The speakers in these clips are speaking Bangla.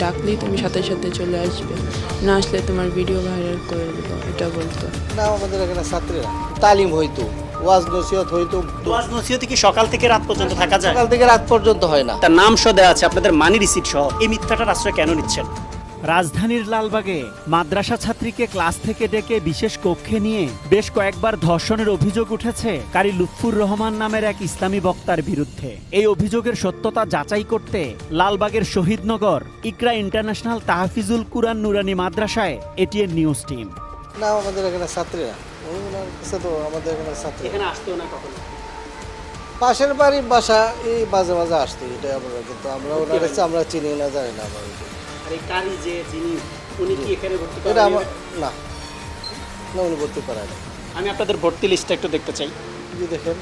ডাকলেই তুমি সাথে সাথে চলে আসবে, না আসলে তোমার ভিডিও ভাইরাল করে দেবো, এটা বলতো। না, আমাদের এখানে ছাত্রীরা তালিম হইতো, ওয়াজ নসিহত হইতো। ওয়াজ নসিহত কি সকাল থেকে রাত পর্যন্ত থাকা যায়? সকাল থেকে রাত পর্যন্ত হয় না। তার নাম সহ দেওয়া আছে, আপনাদের মানি রিসিট সহ। এই মিথ্যাটার আশ্রয় কেন নিচ্ছেন? রাজধানীর লালবাগে মাদ্রাসা ছাত্রীকে ক্লাস থেকে ডেকে বিশেষ কক্ষে নিয়ে বেশ কয়েকবার ধর্ষণের অভিযোগ উঠেছে কারি লুৎফুর রহমান নামের এক ইসলামী বক্তার বিরুদ্ধে। এই অভিযোগের সত্যতা যাচাই করতে লালবাগের শহীদনগর ইকরা ইন্টারন্যাশনাল তাহফিজুল কুরআন নুরানি মাদ্রাসায় এটিএন নিউজ টিম। না, আমাদের এখানে ছাত্রীরা, ওনার কাছে তো আমাদের এখানে ছাত্রী এখানে আসতেও না কখনো? পাশের বাড়ির বাসা এই মাঝে মাঝে আসতো, এটা আমরা, কিন্তু আমরা ওনার কাছে আমরা চিনি না, জানি না আমরা। আর এই কারি যে যিনি, উনি কি এখানে ভর্তি এটা করেন? আমার না, না, উনি ভর্তি করায় না। আমি আপনাদের ভর্তি লিস্টটা একটু দেখতে চাই। জি, দেখেন,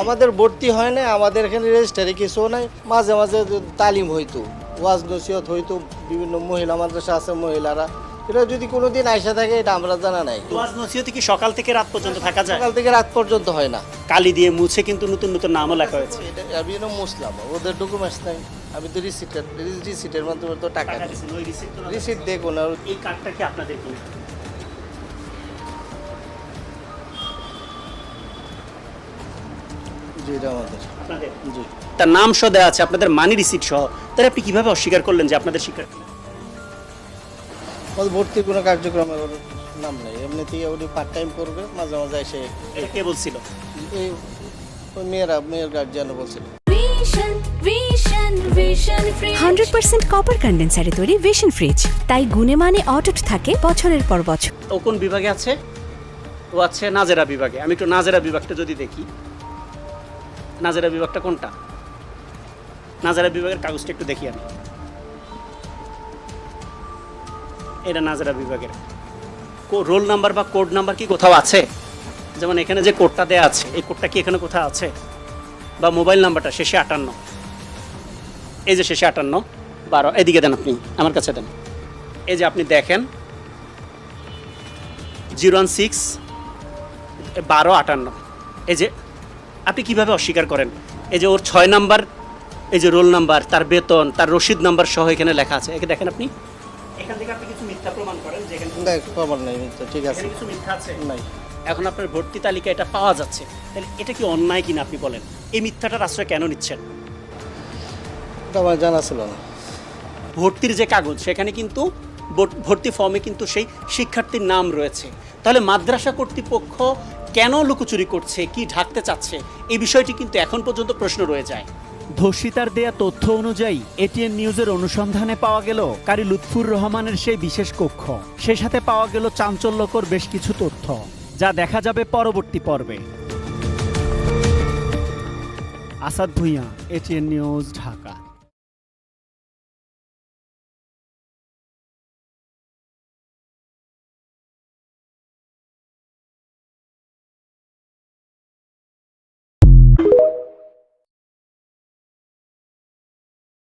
আমাদের ভর্তি হয় না, আমাদের এখানে রেজিস্টারে কিছু নাই। মাঝে মাঝে তালিম হইতো, ওয়াজ নসিহত হইতো, বিভিন্ন মহিলা মাদ্রাসা আছে, মহিলারা, এটা যদি কোনোদিন আইসা থাকে এটা আমরা জানা নাই। ওয়াজ নসিহত কি সকাল থেকে রাত পর্যন্ত থাকা যায়? সকাল থেকে রাত পর্যন্ত হয় না। কালি দিয়ে মুছে কিন্তু নতুন নতুন নামও লেখা হয়েছে। এটা আমি মুসলাম, ওদের ডকুমেন্টস নাই, আমি তো রিসিটের মাধ্যমে তো টাকা দিই। দিয়েছেন, ওই রিসিট তো রিসিট দেখুন। আর এই কার্ডটা কি আপনাদের কিনা? জি, এটা আমাদের। আপনাদের? জি, তার নাম সহ দেওয়া আছে, আপনাদের মানি রিসিট সহ। তাহলে আপনি কিভাবে অস্বীকার করলেন যে আপনাদের শিক্ষার্থী? আমাদের ভর্তির কোনো কার্যক্রমে ওর নাম নেই, এমনিতেই উনি পার্ট টাইম করবে, মাঝে মাঝে এসে এটা কে বলছিল? এই ওই মেয়ের গার্জিয়ানও বলছিল। 100% কপার কন্ডেন্সারে তৈরি ভিশন ফ্রিজ, তাই গুণে মানে অটুট থাকে বছরের পর বছর। ও কোন বিভাগে আছে? ও আছে নাজেরা বিভাগে। আমি একটু নাজেরা বিভাগটা যদি দেখি, নাজেরা বিভাগটা কোনটা? নাজেরা বিভাগের কাগজটা একটু দেখি আমি। এটা নাজেরা বিভাগের রোল নাম্বার বা কোড নাম্বার কি কোথাও আছে? যেমন এখানে যে কোডটা দেওয়া আছে, এই কোডটা কি এখানে কোথাও আছে? বা মোবাইল নাম্বারটা শেষে 58, এই যে শেষে 58 12, এদিকে দেন, আপনি আমার কাছে দেন। এই যে আপনি দেখেন 016 12 58, এই যে আপনি কিভাবে অস্বীকার করেন? এই যে ওর 6 নাম্বার, এই যে রোল নাম্বার, তার বেতন, তার রসিদ নাম্বার সহ এখানে লেখা আছে। এখানে দেখেন আপনি, এখান থেকে আপনি কিছু মিথ্যা প্রমাণ করেন যে এখানে না, খবর নেই, তো ঠিক আছে, কিছু মিথ্যা আছে। নাই। এখন আপনার ভর্তি তালিকা এটা পাওয়া যাচ্ছে, তাহলে এটা কি অন্যায় কিনা আপনি বলেন? এই মিথ্যাটার আশ্রয় কেন নিচ্ছেন? এটা আমার জানা ছিল না। ভর্তির যে কাগজ, সেখানে কিন্তু ভর্তি ফর্মে কিন্তু সেই শিক্ষার্থীর নাম রয়েছে। তাহলে মাদ্রাসা কর্তৃপক্ষ কেন লুকোচুরি করছে, কি ঢাকতে চাচ্ছে, এই বিষয়টি কিন্তু এখন পর্যন্ত প্রশ্ন রয়ে যায়। ধর্ষিতার দেয়া তথ্য অনুযায়ী এটিএন নিউজের অনুসন্ধানে পাওয়া গেল কারি লুৎফুর রহমানের সেই বিশেষ কক্ষ। সে সাথে পাওয়া গেল চাঞ্চল্যকর বেশ কিছু তথ্য, যা দেখা যাবে পরবর্তী পর্বে। Asad Bhuiyan, ATN news, Dhaka.